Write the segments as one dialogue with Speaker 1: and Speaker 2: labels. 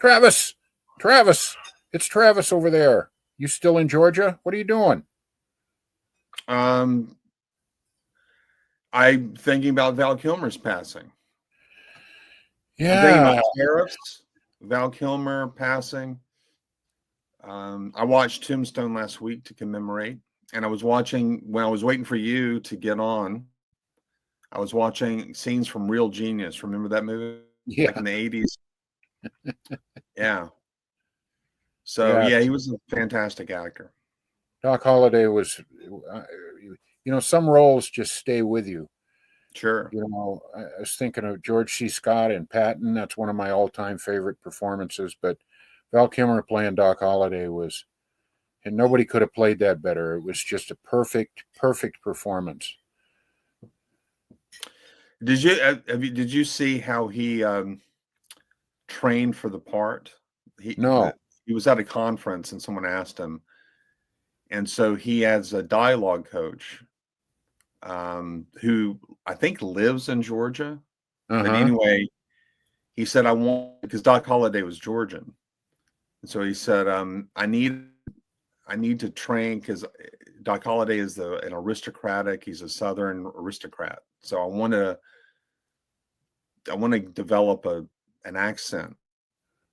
Speaker 1: Travis, Travis, it's Travis over there. You still in Georgia? What are you doing?
Speaker 2: I'm thinking about Val Kilmer's passing. I'm thinking
Speaker 1: Yeah.
Speaker 2: about tariffs, Val Kilmer passing. I watched Tombstone last week to commemorate, and I was watching when I was waiting for you to get on. I was watching scenes from Real Genius. Remember that movie?
Speaker 1: Yeah.
Speaker 2: Like in the 80s? Yeah. So,
Speaker 1: Yeah.
Speaker 2: yeah, he was a fantastic actor.
Speaker 1: Doc Holliday was, some roles just stay with you.
Speaker 2: Sure.
Speaker 1: I was thinking of George C. Scott in Patton. That's one of my all-time favorite performances. But Val Kilmer playing Doc Holliday was, and nobody could have played that better. It was just a perfect performance.
Speaker 2: Did you see how he trained for the part?
Speaker 1: No.
Speaker 2: He was at a conference and someone asked him, and so he has a dialogue coach who I think lives in Georgia.
Speaker 1: Uh-huh.
Speaker 2: But anyway, he said, I want, because Doc Holliday was Georgian. And so he said, I need to train because Doc Holliday is an aristocratic, he's a Southern aristocrat. So I want to develop an accent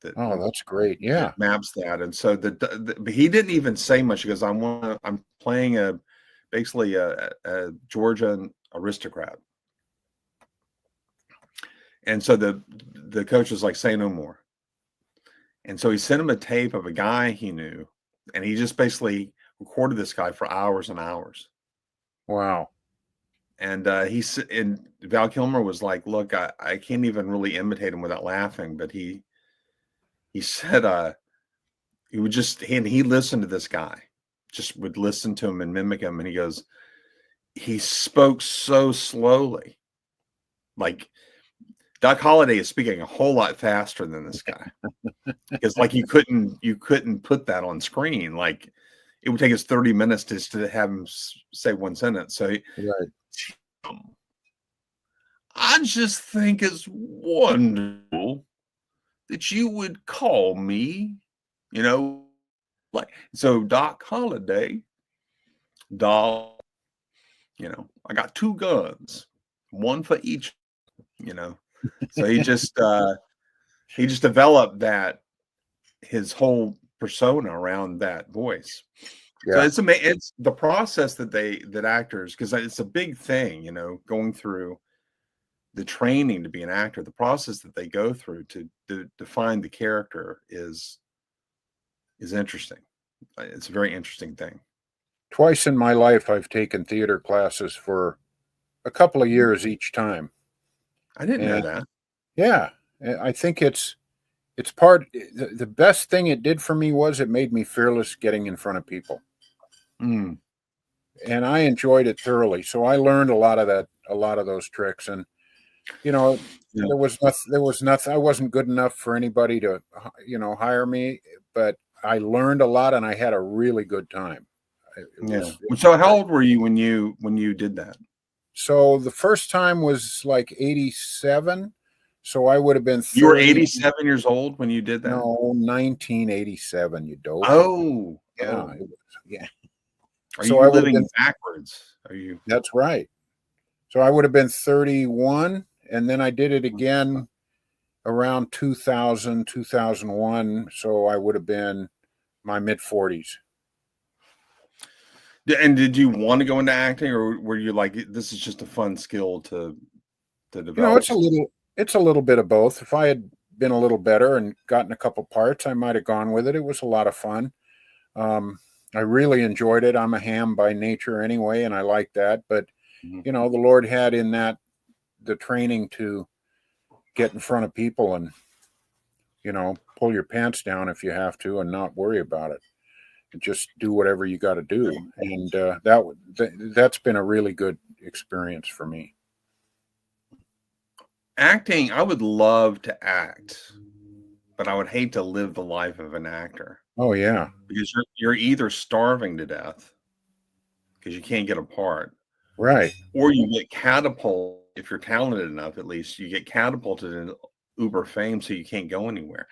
Speaker 2: that
Speaker 1: that's great. Yeah.
Speaker 2: that maps that. And so but he didn't even say much because I'm playing basically a Georgian aristocrat. And so the coach was like, say no more. And so he sent him a tape of a guy he knew, and he just basically recorded this guy for hours and hours.
Speaker 1: Wow.
Speaker 2: And Val Kilmer was like, look, I can't even really imitate him without laughing. But he said he would just, he listened to this guy, just would listen to him and mimic him. And he goes, he spoke so slowly. Like Doc Holliday is speaking a whole lot faster than this guy. Because like you couldn't put that on screen. Like it would take us 30 minutes just to have him say one sentence. So
Speaker 1: Right.
Speaker 2: I just think it's wonderful that you would call me, like, so Doc Holliday, Doc, I got 2 guns, one for each, so he just developed his whole persona around that voice.
Speaker 1: Yeah.
Speaker 2: So it's the process that actors, because it's a big thing, going through the training to be an actor, the process that they go through to define the character is interesting. It's a very interesting thing.
Speaker 1: Twice in my life, I've taken theater classes for a couple of years each time.
Speaker 2: I didn't know that.
Speaker 1: Yeah, I think it's the best thing it did for me was it made me fearless getting in front of people.
Speaker 2: Mm.
Speaker 1: And I enjoyed it thoroughly. So I learned a lot of those tricks. And there was nothing. I wasn't good enough for anybody to hire me, but I learned a lot and I had a really good time.
Speaker 2: So how old were you when you did that?
Speaker 1: So the first time was like 87. So I would have been 30.
Speaker 2: You were 87 years old when you did that?
Speaker 1: No, 1987, you dope.
Speaker 2: Oh.
Speaker 1: Yeah.
Speaker 2: Oh.
Speaker 1: Yeah.
Speaker 2: Are you living backwards? Are you?
Speaker 1: That's right. So I would have been 31, and then I did it again around 2000, 2001. So I would have been my mid-40s.
Speaker 2: And did you want to go into acting, or were you like, this is just a fun skill to develop?
Speaker 1: It's a little bit of both. If I had been a little better and gotten a couple parts, I might have gone with it. It was a lot of fun. I really enjoyed it. I'm a ham by nature anyway, and I like that. But the Lord had in that the training to get in front of people and pull your pants down if you have to and not worry about it. Just do whatever you got to do, and that's been a really good experience for me.
Speaker 2: Acting, I would love to act, but I would hate to live the life of an actor.
Speaker 1: Oh yeah,
Speaker 2: because you're either starving to death because you can't get a part,
Speaker 1: right,
Speaker 2: or you get catapulted. If you're talented enough, at least you get catapulted into uber fame, so you can't go anywhere.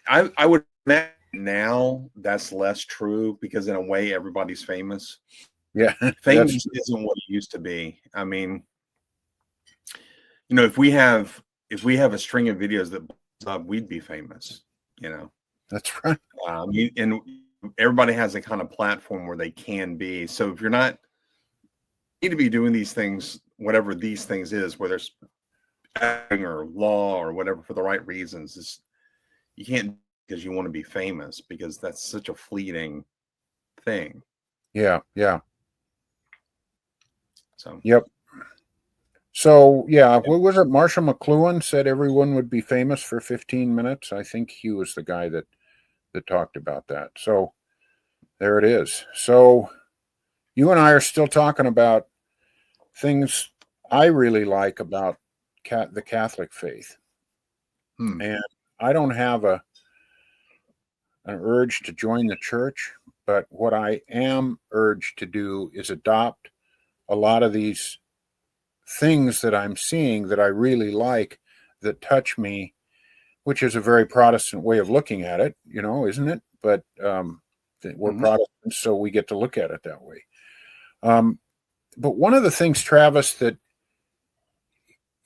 Speaker 2: I would imagine now that's less true because in a way everybody's famous.
Speaker 1: Yeah, that's
Speaker 2: Famous isn't what it used to be. I mean, you know, if we have a string of videos that blows up, we'd be famous. You know,
Speaker 1: that's right.
Speaker 2: and everybody has a kind of platform where they can be. So if you're not you need to be doing these things, whatever these things is, whether it's acting or law or whatever, for the right reasons. You can't because you want to be famous because that's such a fleeting thing.
Speaker 1: Yeah, yeah.
Speaker 2: So
Speaker 1: Yep. So yeah, what was it? Marshall McLuhan said everyone would be famous for 15 minutes. I think he was the guy that talked about that. So there it is. So you and I are still talking about things I really like about the Catholic faith, and I don't have an urge to join the church, but what I am urged to do is adopt a lot of these things that I'm seeing that I really like, that touch me, which is a very Protestant way of looking at it, isn't it? But we're Protestants, so we get to look at it that way. But one of the things, Travis, that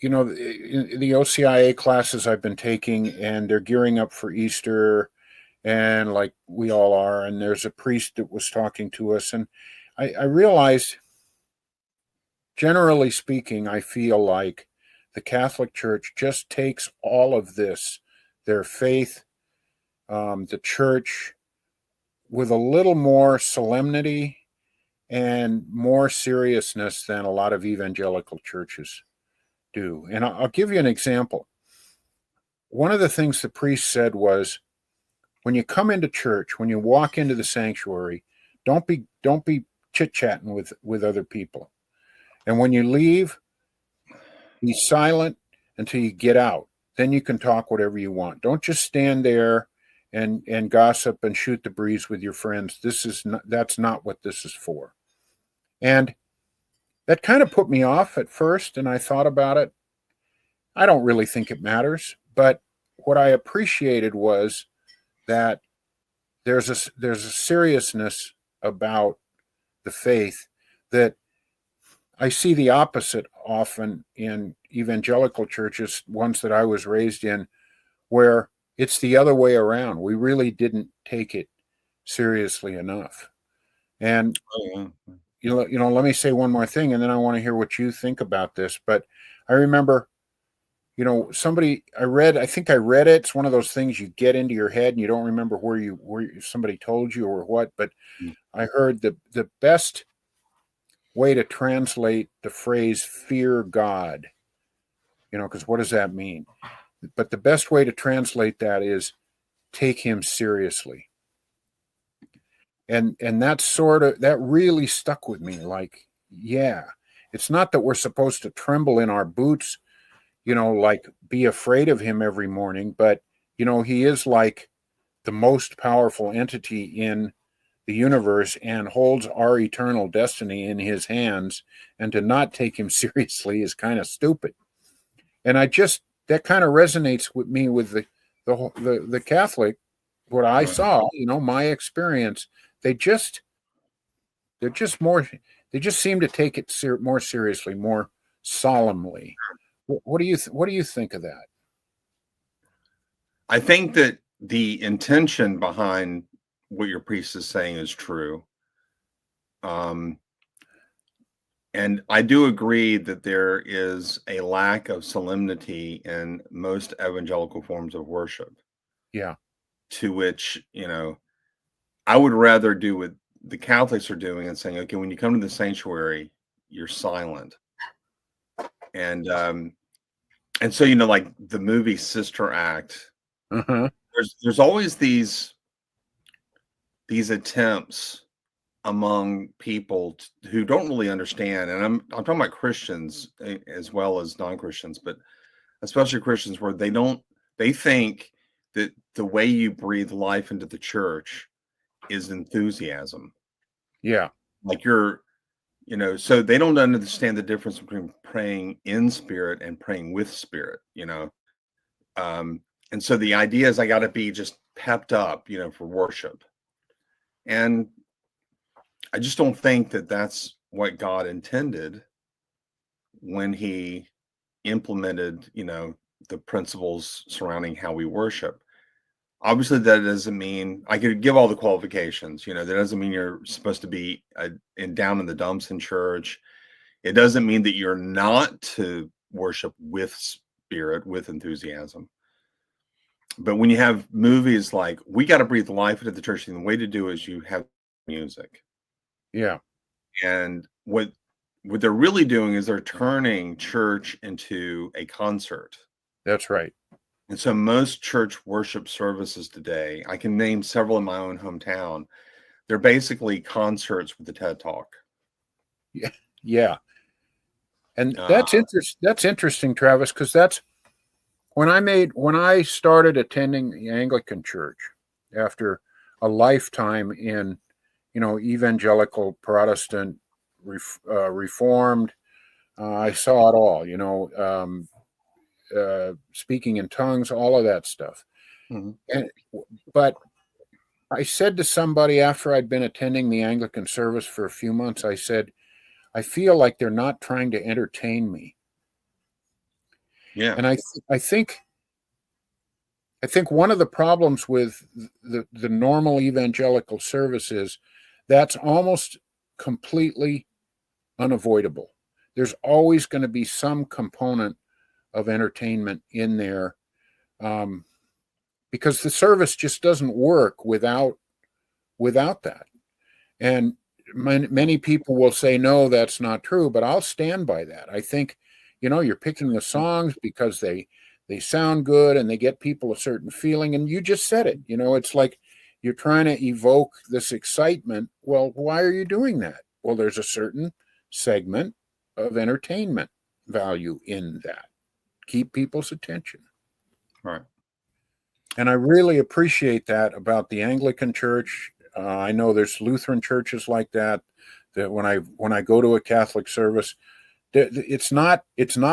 Speaker 1: in the OCIA classes I've been taking, and they're gearing up for Easter, and like we all are, and there's a priest that was talking to us, and I realized, generally speaking, I feel like the Catholic Church just takes all of this, their faith, the church, with a little more solemnity and more seriousness than a lot of evangelical churches do. And I'll give you an example. One of the things the priest said was, when you come into church, when you walk into the sanctuary, don't be chit-chatting with other people. And when you leave, be silent until you get out. Then you can talk whatever you want. Don't just stand there and gossip and shoot the breeze with your friends. That's not what this is for. And that kind of put me off at first, and I thought about it. I don't really think it matters, but what I appreciated was that there's a seriousness about the faith that I see the opposite often in evangelical churches, ones that I was raised in, where it's the other way around. We really didn't take it seriously enough. And let me say one more thing, and then I want to hear what you think about this. But I remember, I think I read it. It's one of those things you get into your head and you don't remember where somebody told you or what. But I heard the best way to translate the phrase "fear God," because what does that mean? But the best way to translate that is take him seriously. And that really stuck with me. Like, yeah, it's not that we're supposed to tremble in our boots, like be afraid of him every morning, but he is like the most powerful entity in the universe and holds our eternal destiny in his hands, and to not take him seriously is kind of stupid. And that kind of resonates with me with the Catholic, what I saw, my experience. They just seem to take it more seriously, more solemnly. What do you think of that?
Speaker 2: I think that the intention behind what your priest is saying is true. And I do agree that there is a lack of solemnity in most evangelical forms of worship.
Speaker 1: Yeah.
Speaker 2: To which, I would rather do what the Catholics are doing and saying, okay, when you come to the sanctuary, you're silent. And so, like the movie Sister Act, there's always these attempts among people who don't really understand, and I'm talking about Christians as well as non-Christians, but especially Christians, where they think that the way you breathe life into the church is enthusiasm.
Speaker 1: Yeah.
Speaker 2: Like so they don't understand the difference between praying in spirit and praying with spirit, and so the idea is I got to be just pepped up, for worship. And I just don't think that that's what God intended when he implemented, the principles surrounding how we worship. Obviously, that doesn't mean I could give all the qualifications. That doesn't mean you're supposed to be down in the dumps in church. It doesn't mean that you're not to worship with spirit, with enthusiasm. But when you have movies like We Got to Breathe Life into the Church, and the way to do is you have music.
Speaker 1: Yeah.
Speaker 2: And what they're really doing is they're turning church into a concert.
Speaker 1: That's right.
Speaker 2: And so most church worship services today, I can name several in my own hometown, they're basically concerts with the TED Talk.
Speaker 1: Yeah. Yeah. And that's interesting, Travis, because that's when I started attending the Anglican Church after a lifetime in, evangelical Protestant, Reformed. I saw it all, speaking in tongues, all of that stuff.
Speaker 2: Mm-hmm.
Speaker 1: But I said to somebody after I'd been attending the Anglican service for a few months, I said, I feel like they're not trying to entertain me.
Speaker 2: Yeah.
Speaker 1: And I think one of the problems with the normal evangelical service is that's almost completely unavoidable. There's always going to be some component of entertainment in there, because the service just doesn't work without that. And many people will say, no, that's not true, but I'll stand by that. I think, you're picking the songs because they sound good and they get people a certain feeling. And you just said it, it's like you're trying to evoke this excitement. Well, why are you doing that? Well, there's a certain segment of entertainment value in that. Keep people's attention.
Speaker 2: Right.
Speaker 1: And I really appreciate that about the Anglican Church. I know there's Lutheran churches like that when I go to a Catholic service, it's not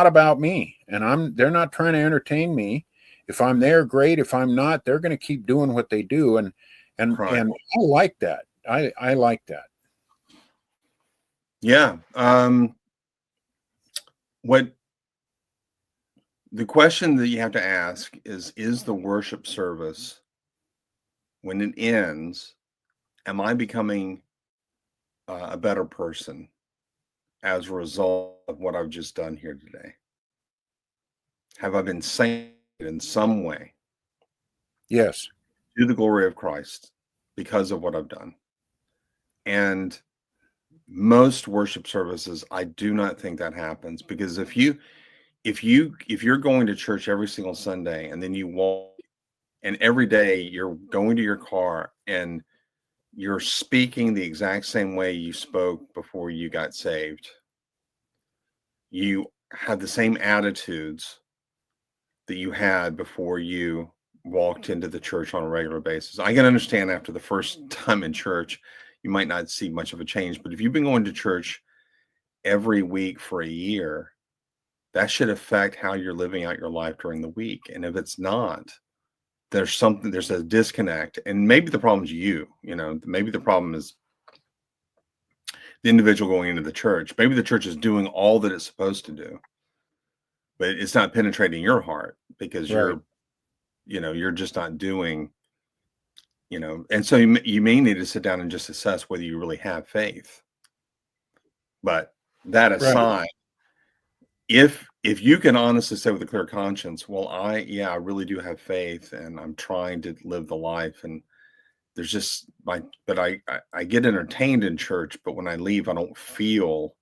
Speaker 1: about me, and they're not trying to entertain me. If I'm there, great. If I'm not, they're going to keep doing what they do, and
Speaker 2: Right.
Speaker 1: and I like that. I like that.
Speaker 2: Yeah. What the question that you have to ask is the worship service, when it ends, am I becoming a better person as a result of what I've just done here today? Have I been saved in some way?
Speaker 1: Yes.
Speaker 2: To the glory of Christ because of what I've done. And most worship services, I do not think that happens, because if you're going to church every single Sunday and then you walk, and every day you're going to your car and you're speaking the exact same way you spoke before you got saved, you have the same attitudes that you had before you walked into the church on a regular basis. I can understand after the first time in church, you might not see much of a change, but if you've been going to church every week for a year, that should affect how you're living out your life during the week. And if it's not, there's a disconnect. And maybe the problem is maybe the problem is the individual going into the church. Maybe the church is doing all that it's supposed to do, but it's not penetrating your heart because
Speaker 1: Right.
Speaker 2: you're just not doing, and so you may need to sit down and just assess whether you really have faith. But that aside,
Speaker 1: Right.
Speaker 2: if you can honestly say with a clear conscience, well, I really do have faith and I'm trying to live the life, and there's just but I get entertained in church, but when I leave, I don't feel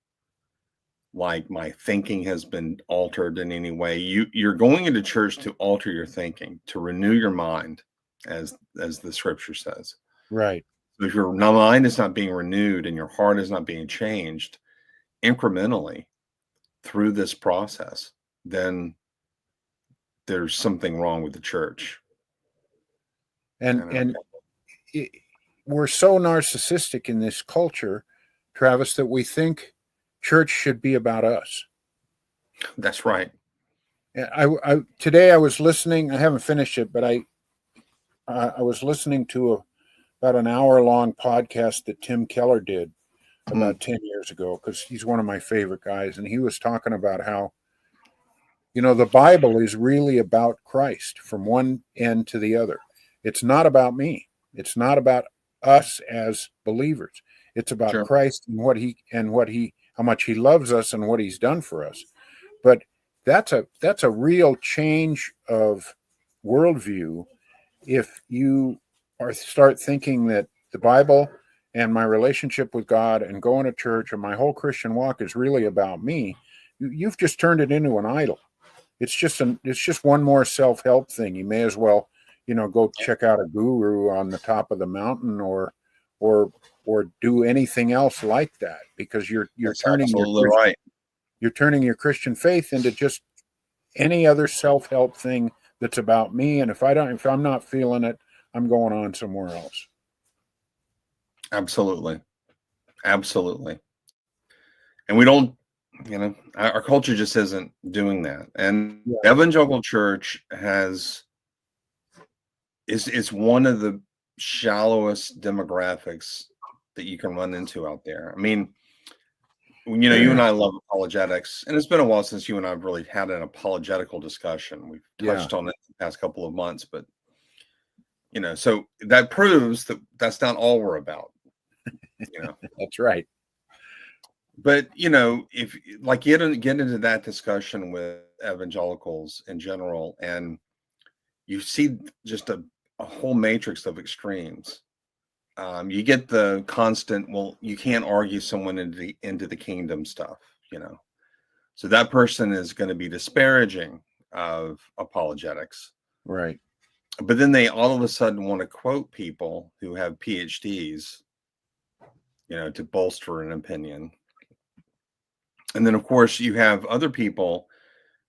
Speaker 2: like my thinking has been altered in any way. You're going into church to alter your thinking, to renew your mind, as the scripture says.
Speaker 1: Right.
Speaker 2: So if your mind is not being renewed and your heart is not being changed incrementally through this process, then there's something wrong with the church.
Speaker 1: And we're so narcissistic in this culture, Travis, that we think church should be about us.
Speaker 2: That's right.
Speaker 1: I today I was listening. I haven't finished it, but I was listening to about an hour-long podcast that Tim Keller did about 10 years ago, because he's one of my favorite guys, and he was talking about how, the Bible is really about Christ from one end to the other. It's not about me. It's not about us as believers. It's about
Speaker 2: Sure.
Speaker 1: Christ and how much he loves us and what he's done for us. But that's a real change of worldview if you start thinking that the Bible and my relationship with God and going to church and my whole Christian walk is really about me. You've just turned it into an idol. It's just one more self-help thing. You may as well, go check out a guru on the top of the mountain or do anything else like that, because you're
Speaker 2: That's
Speaker 1: turning
Speaker 2: absolutely right.
Speaker 1: you're turning your Christian faith into just any other self-help thing that's about me. And if I'm not feeling it, I'm going on somewhere else.
Speaker 2: Absolutely. And we don't, our culture just isn't doing that. And
Speaker 1: Yeah.
Speaker 2: evangelical church is one of the shallowest demographics that you can run into out there. I mean, you and I love apologetics, and it's been a while since you and I have really had an apologetical discussion. We've touched on it the past couple of months, but so that proves that that's not all we're about.
Speaker 1: That's right.
Speaker 2: But if like get into that discussion with evangelicals in general, and you see just a whole matrix of extremes. You get the constant, well, you can't argue someone into the kingdom stuff, So that person is going to be disparaging of apologetics.
Speaker 1: Right.
Speaker 2: But then they all of a sudden want to quote people who have PhDs, to bolster an opinion. And then, of course, you have other people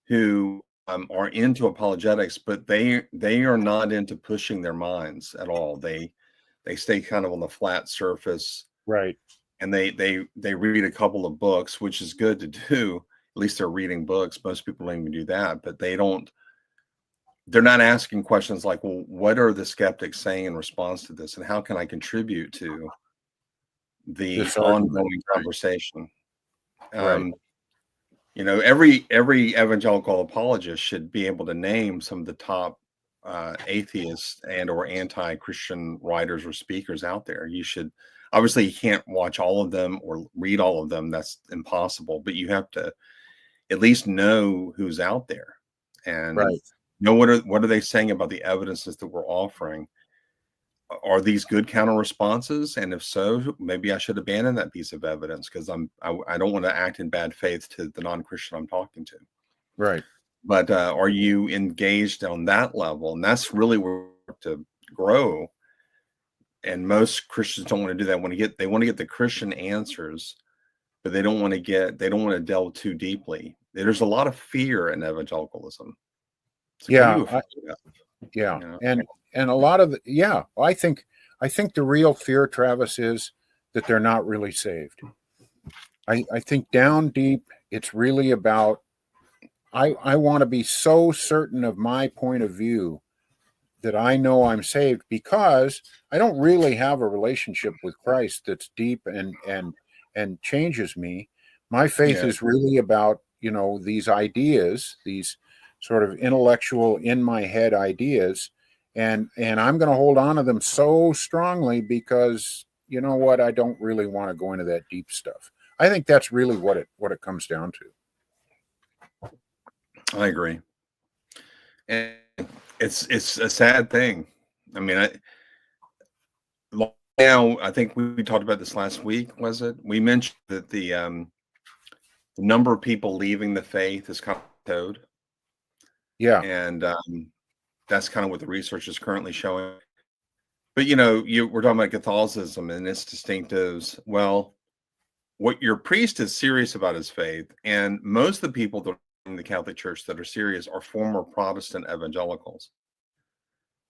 Speaker 2: who are into apologetics, but they are not into pushing their minds at all. They stay kind of on the flat surface,
Speaker 1: right?
Speaker 2: And they read a couple of books, which is good to do. At least they're reading books. Most people don't even do that, but they're not asking questions like, well, what are the skeptics saying in response to this, and how can I contribute to the ongoing conversation?
Speaker 1: Right.
Speaker 2: Every evangelical apologist should be able to name some of the top atheists and or anti-Christian writers or speakers out there. Obviously you can't watch all of them or read all of them. That's impossible, but you have to at least know who's out there and know what are they saying about the evidences that we're offering. Are these good counter responses? And if so, maybe I should abandon that piece of evidence because I don't want to act in bad faith to the non-Christian I'm talking to.
Speaker 1: Right.
Speaker 2: But are you engaged on that level? And that's really where to grow. And most Christians don't want to do that. They want to get the Christian answers, but they don't want to delve too deeply. There's a lot of fear in evangelicalism.
Speaker 1: Yeah. And a lot of I think the real fear, Travis, is that they're not really saved. I think down deep, it's really about, I want to be so certain of my point of view that I know I'm saved, because I don't really have a relationship with Christ that's deep and changes me. My faith is really about, these ideas, these sort of intellectual in my head ideas. And I'm going to hold on to them so strongly because, you know what, I don't really want to go into that deep stuff. I think that's really what it comes down to.
Speaker 2: I agree. And it's a sad thing. I mean, I think we talked about this last week, was it? We mentioned that the number of people leaving the faith is kind of plateaued.
Speaker 1: Yeah.
Speaker 2: And that's kind of what the research is currently showing. But we're talking about Catholicism and its distinctives. Well, what your priest is serious about his faith, and most of the people that are in the Catholic Church that are serious are former Protestant evangelicals.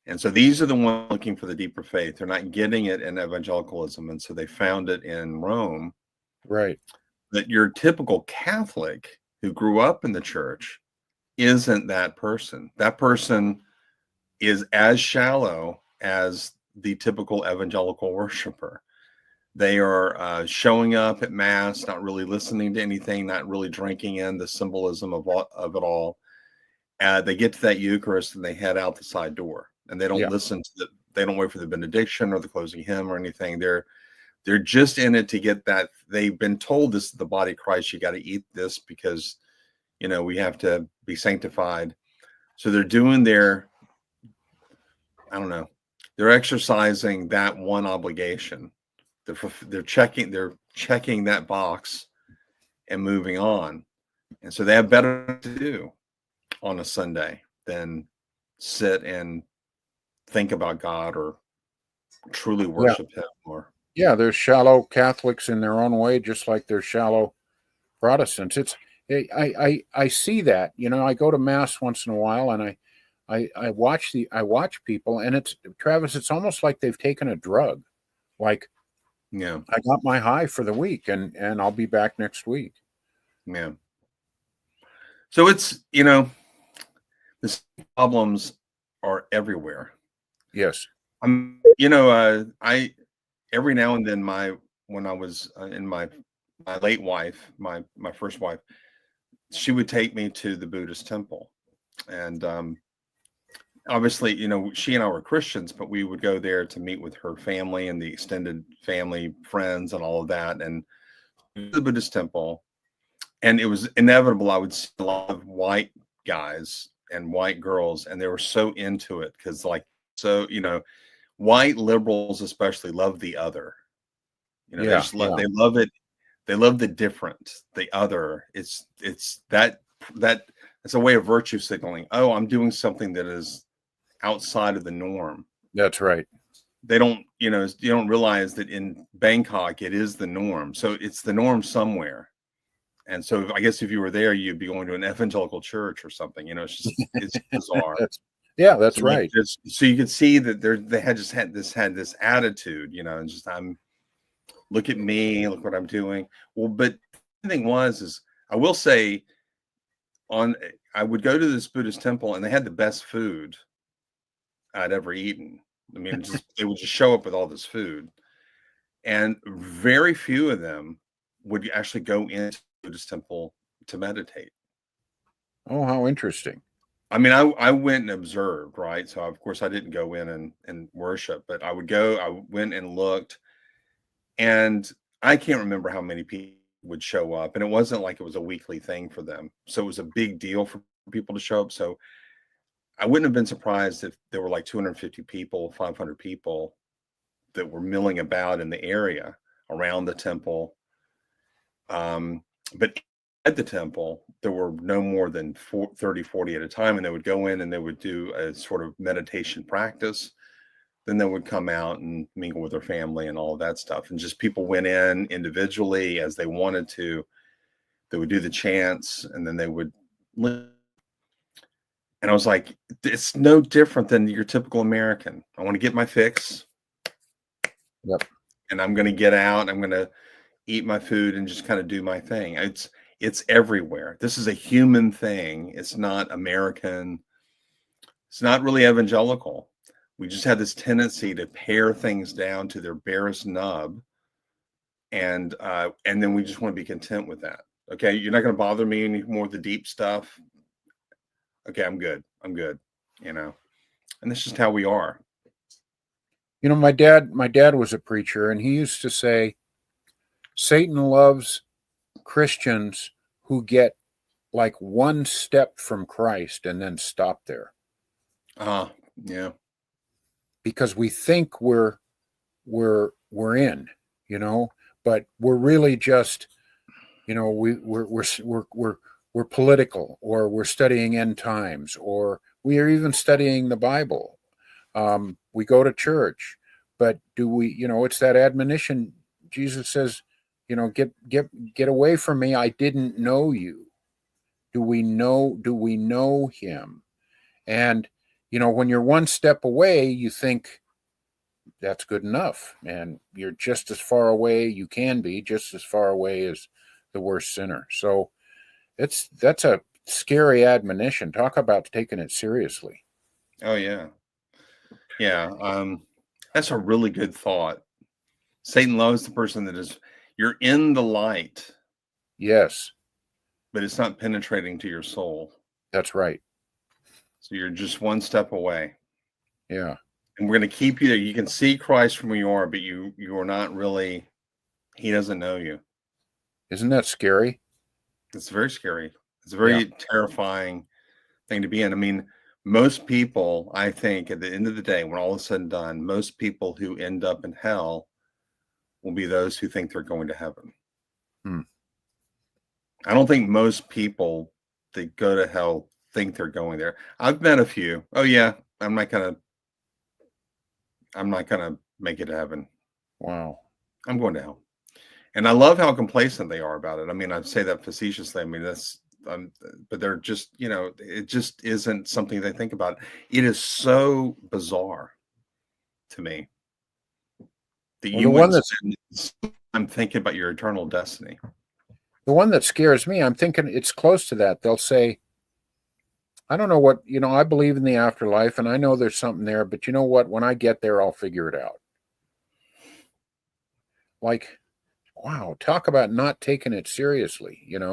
Speaker 2: And so these are the ones looking for the deeper faith. They're not getting it in evangelicalism, and so they found it in Rome.
Speaker 1: Right.
Speaker 2: That your typical Catholic who grew up in the church isn't that person. That person is as shallow as the typical evangelical worshiper. They are showing up at mass, not really listening to anything, not really drinking in the symbolism of it all. They get to that Eucharist and they head out the side door, and they don't
Speaker 1: Yeah.
Speaker 2: listen to they don't wait for the benediction or the closing hymn or anything. They're just in it to get that. They've been told this is the body of Christ. You got to eat this because, we have to be sanctified. So they're doing their, I don't know, they're exercising that one obligation. They're checking that box and moving on. And so they have better to do on a Sunday than sit and think about God or truly worship him. Or
Speaker 1: Yeah, there's shallow Catholics in their own way, just like there's shallow Protestants. I see that. I go to mass once in a while, and I watch people, and it's Travis. It's almost like they've taken a drug. Like,
Speaker 2: yeah,
Speaker 1: I got my high for the week, and I'll be back next week.
Speaker 2: yeah. So it's the problems are everywhere.
Speaker 1: Yes.
Speaker 2: I every now and then when I was in my late wife, my first wife, she would take me to the Buddhist temple, and obviously, she and I were Christians, but we would go there to meet with her family and the extended family, friends, and all of that, and the Buddhist temple. And it was inevitable. I would see a lot of white guys and white girls, and they were so into it because, white liberals especially love the other. They just love. They love it. They love the different, the other. It's a way of virtue signaling. Oh, I'm doing something that is outside of the norm.
Speaker 1: That's right.
Speaker 2: They don't, you don't realize that in Bangkok it is the norm. So it's the norm somewhere. And so I guess if you were there, you'd be going to an evangelical church or something. It's bizarre.
Speaker 1: That's right.
Speaker 2: So you could see that they had this attitude, and just look at me, look what I'm doing. Well, but the thing is I will say I would go to this Buddhist temple and they had the best food I'd ever eaten. I mean, they would just show up with all this food, and very few of them would actually go into the Buddhist temple to meditate.
Speaker 1: Oh, how interesting.
Speaker 2: I mean, I went and observed, right? So of course I didn't go in and worship, but I went and looked, and I can't remember how many people would show up, and it wasn't like it was a weekly thing for them. So it was a big deal for people to show up. So I wouldn't have been surprised if there were like 250 people, 500 people that were milling about in the area around the temple. But at the temple, there were no more than 30, 40 at a time, and they would go in and they would do a sort of meditation practice. Then they would come out and mingle with their family and all of that stuff. And just people went in individually as they wanted to. They would do the chants, and then they would leave. And I was like, it's no different than your typical American. I want to get my fix.
Speaker 1: Yep.
Speaker 2: And I'm going to get out. I'm going to eat my food and just kind of do my thing. It's everywhere. This is a human thing. It's not American. It's not really evangelical. We just have this tendency to pare things down to their barest nub, and then we just want to be content with that. Okay, you're not going to bother me anymore with the deep stuff. Okay, I'm good. And that's just how we are.
Speaker 1: My dad was a preacher, and he used to say, Satan loves Christians who get like one step from Christ and then stop there.
Speaker 2: Yeah.
Speaker 1: Because we think we're in, but we're really just, we're political, or we're studying end times, or we are even studying the Bible. We go to church, but do we, it's that admonition. Jesus says, get away from me. I didn't know you. Do we know him? And, when you're one step away, you think that's good enough. And you're just as far away, you can be just as far away as the worst sinner. So that's a scary admonition. Talk about taking it seriously.
Speaker 2: Oh yeah. Yeah. That's a really good thought. Satan loves the person that is, you're in the light,
Speaker 1: Yes,
Speaker 2: but it's not penetrating to your soul.
Speaker 1: that's right.
Speaker 2: So you're just one step away.
Speaker 1: Yeah.
Speaker 2: And we're going to keep you there. You can see Christ from where you are, but you are not really, he doesn't know you.
Speaker 1: Isn't that scary?
Speaker 2: It's very scary. It's a
Speaker 1: Yeah.
Speaker 2: very terrifying thing to be in. I mean, most people, I think, at the end of the day, when all is said and done, most people who end up in hell will be those who think they're going to heaven.
Speaker 1: Hmm.
Speaker 2: I don't think most people that go to hell think they're going there. I've met a few. Oh yeah, I'm not gonna make it to heaven.
Speaker 1: Wow.
Speaker 2: I'm going to hell. And I love how complacent they are about it. I mean, I say that facetiously. I mean, that's but they're just, it just isn't something they think about. It is so bizarre to me that
Speaker 1: Well,
Speaker 2: you wouldn't spend time thinking about your eternal destiny.
Speaker 1: the one that scares me, I'm thinking it's close to that. They'll say, I don't know what, I believe in the afterlife and I know there's something there, but you know what? When I get there, I'll figure it out. Like, wow, talk about not taking it seriously,
Speaker 2: Yeah.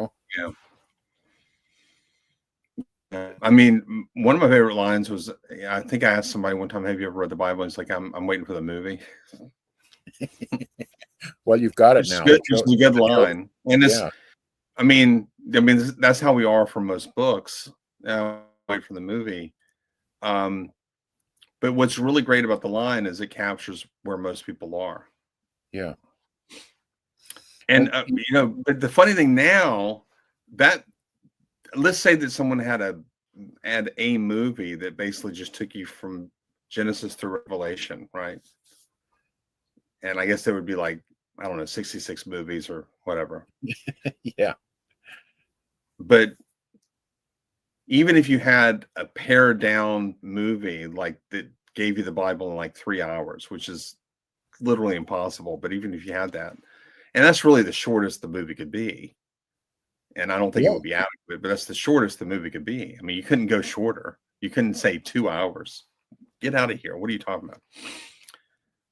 Speaker 2: I mean, one of my favorite lines was, I think I asked somebody one time, "Have you ever read the Bible?" And it's like, "I'm waiting for the movie."
Speaker 1: Well, you've got it
Speaker 2: It's
Speaker 1: now.
Speaker 2: good. It's a good line, and it's.
Speaker 1: Yeah.
Speaker 2: I mean, that's how we are for most books. Wait for the movie. But what's really great about the line is it captures where most people are.
Speaker 1: Yeah.
Speaker 2: And but the funny thing now, that let's say that someone had a movie that basically just took you from Genesis to Revelation, right? And I guess there would be like, I don't know, 66 movies or whatever.
Speaker 1: Yeah.
Speaker 2: But even if you had a pared down movie like that gave you the Bible in like 3 hours, which is literally impossible, but even if you had that, and that's really the shortest the movie could be. And I don't think it would be adequate, but that's the shortest the movie could be. I mean, you couldn't go shorter. You couldn't say 2 hours. Get out of here. What are you talking about?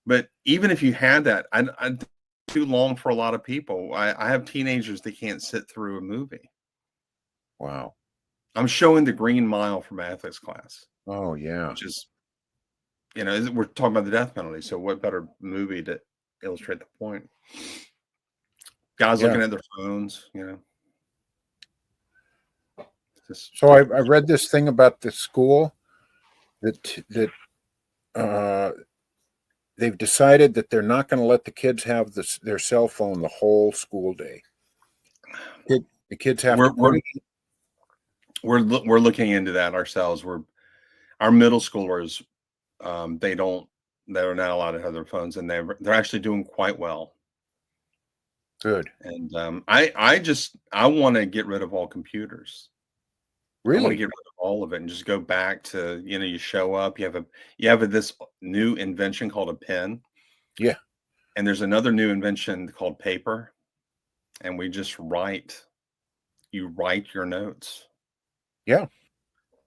Speaker 2: But even if you had that, I too long for a lot of people. I have teenagers that can't sit through a movie.
Speaker 1: Wow.
Speaker 2: I'm showing The Green Mile from ethics class.
Speaker 1: Oh, yeah.
Speaker 2: Which is, we're talking about the death penalty. So what better movie to illustrate the point? Guys looking at their phones,
Speaker 1: So I read this thing about the school that they've decided that they're not going to let the kids have their cell phone the whole school day. The kids have to put it.
Speaker 2: We're looking into that ourselves. Our middle schoolers, they're not allowed to have their phones, and they're actually doing quite well.
Speaker 1: Good.
Speaker 2: And I want to get rid of all computers.
Speaker 1: Really?
Speaker 2: I want to get rid of all of it and just go back to, you show up, you have this new invention called a pen.
Speaker 1: Yeah.
Speaker 2: And there's another new invention called paper. And we just write your notes.
Speaker 1: Yeah.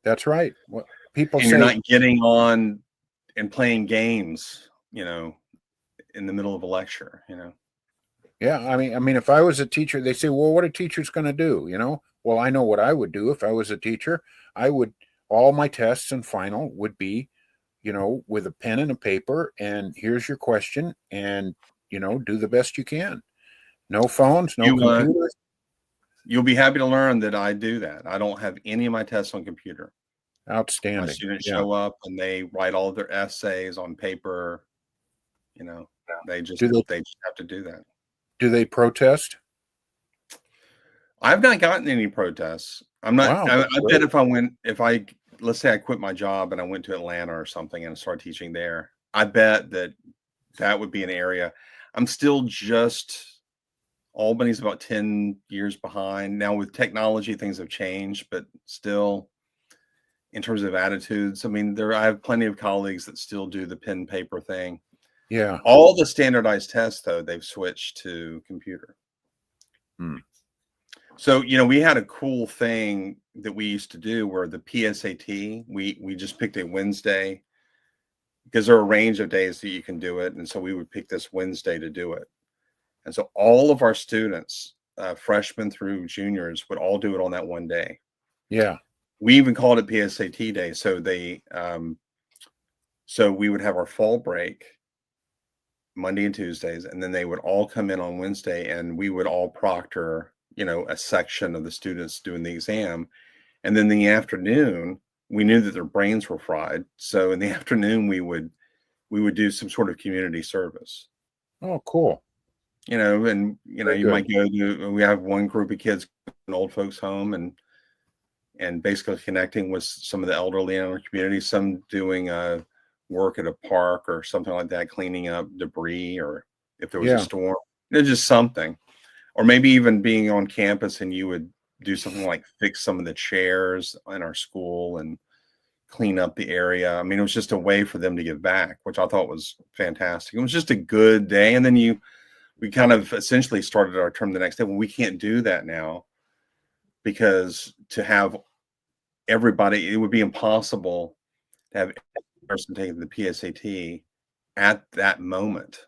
Speaker 1: That's right. What people
Speaker 2: say, you're not getting on and playing games, in the middle of a lecture,
Speaker 1: Yeah, I mean, if I was a teacher, they say, well, what a teacher's going to do, Well, I know what I would do if I was a teacher. All my tests and final would be, with a pen and a paper, and here's your question, and, do the best you can. No phones, no computers.
Speaker 2: You'll be happy to learn that I do that. I don't have any of my tests on computer.
Speaker 1: Outstanding.
Speaker 2: My students show up and they write all of their essays on paper. They just have to do that.
Speaker 1: Do they protest?
Speaker 2: I've not gotten any protests. I'm not.
Speaker 1: Wow,
Speaker 2: I bet let's say I quit my job and I went to Atlanta or something and started teaching there, I bet that would be an area. I'm still just, Albany's about 10 years behind. Now with technology, things have changed, but still in terms of attitudes, I mean, I have plenty of colleagues that still do the pen paper thing.
Speaker 1: Yeah.
Speaker 2: All the standardized tests, though, they've switched to computer. So, we had a cool thing that we used to do where the PSAT, we just picked a Wednesday because there are a range of days that you can do it. And so we would pick this Wednesday to do it. And so all of our students, freshmen through juniors, would all do it on that one day.
Speaker 1: Yeah.
Speaker 2: We even called it PSAT day. So so we would have our fall break Monday and Tuesdays, and then they would all come in on Wednesday, and we would all proctor, a section of the students doing the exam. And then in the afternoon, we knew that their brains were fried. So in the afternoon, we would do some sort of community service.
Speaker 1: Oh, cool.
Speaker 2: And
Speaker 1: Very
Speaker 2: you
Speaker 1: good.
Speaker 2: might go to, we have one group of kids in an old folks home and basically connecting with some of the elderly in our community, some doing work at a park or something like that, cleaning up debris, or if there was a
Speaker 1: Yeah.
Speaker 2: storm, just something. Or maybe even being on campus and you would do something like fix some of the chairs in our school and clean up the area. I mean, it was just a way for them to give back, which I thought was fantastic. It was just a good day. And then we kind of essentially started our term the next day. Well, we can't do that now because to have everybody, it would be impossible to have every person taking the PSAT at that moment,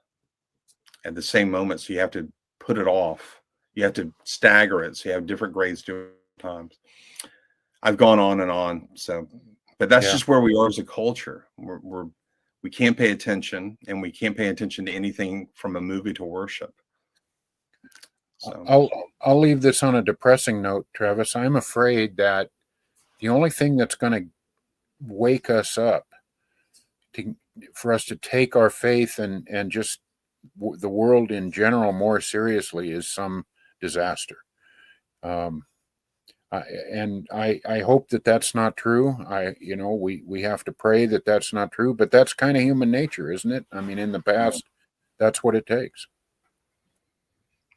Speaker 2: at the same moment. So you have to put it off. You have to stagger it. So you have different grades different times. I've gone on and on. So, but that's just where we are as a culture. We can't pay attention, and we can't pay attention to anything from a movie to worship. So
Speaker 1: I'll leave this on a depressing note, Travis. I'm afraid that the only thing that's going to wake us up for us to take our faith and just the world in general more seriously is some disaster. And I hope that that's not true. We have to pray that that's not true, but that's kind of human nature, isn't it? I mean, in the past, that's what it takes.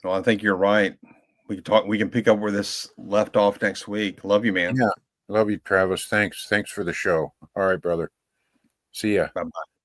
Speaker 2: Well, I think you're right. We can pick up where this left off next week. Love you, man.
Speaker 1: Yeah. Love you, Travis. Thanks for the show. All right, brother. See ya.
Speaker 2: Bye-bye.